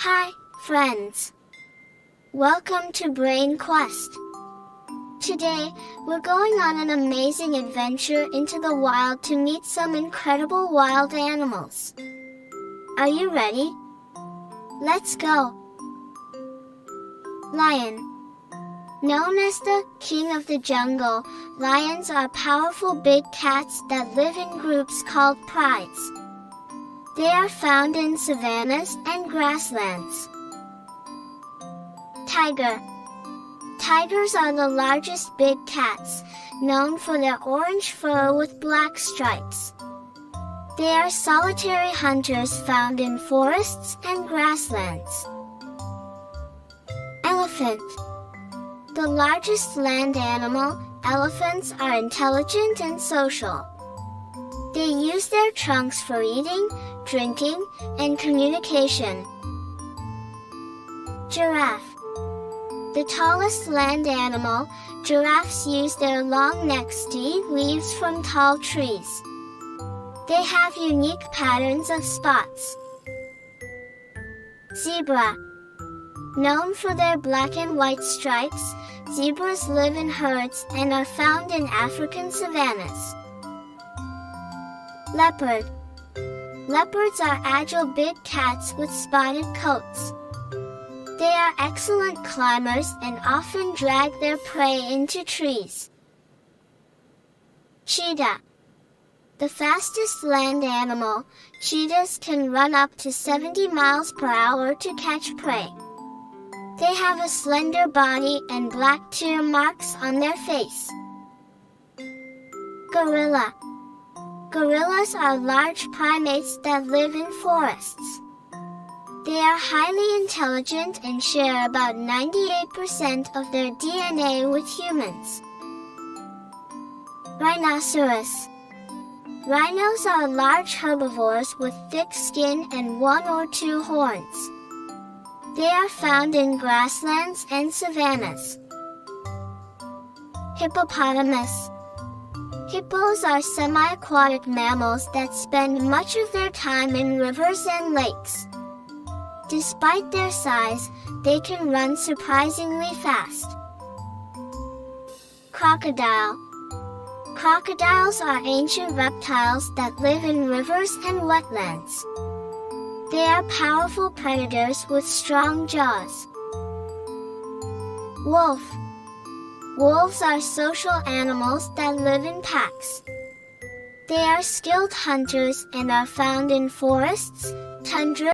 Hi, friends. Welcome to Brain Quest. Today, we're going on an amazing adventure into the wild to meet some incredible wild animals. Are you ready? Let's go. Lion. Known as the king of the jungle, lions are powerful big cats that live in groups called prides. They are found in savannas and grasslands. Tiger. Tigers are the largest big cats, known for their orange fur with black stripes. They are solitary hunters found in forests and grasslands. Elephant. The largest land animal, elephants are intelligent and social. They use their trunks for eating, drinking, and communication. Giraffe. The tallest land animal, giraffes use their long necks to eat leaves from tall trees. They have unique patterns of spots. Zebra. Known for their black and white stripes, zebras live in herds and are found in African savannas. Leopard. Leopards are agile big cats with spotted coats. They are excellent climbers and often drag their prey into trees. Cheetah. The fastest land animal, cheetahs can run up to 70 miles per hour to catch prey. They have a slender body and black tear marks on their face. Gorilla. Gorillas are large primates that live in forests. They are highly intelligent and share about 98% of their DNA with humans. Rhinoceros. Rhinos are large herbivores with thick skin and one or two horns. They are found in grasslands and savannas. Hippopotamus. Hippos are semi-aquatic mammals that spend much of their time in rivers and lakes. Despite their size, they can run surprisingly fast. Crocodile. Crocodiles are ancient reptiles that live in rivers and wetlands. They are powerful predators with strong jaws. Wolf. Wolves are social animals that live in packs. They are skilled hunters and are found in forests, tundra,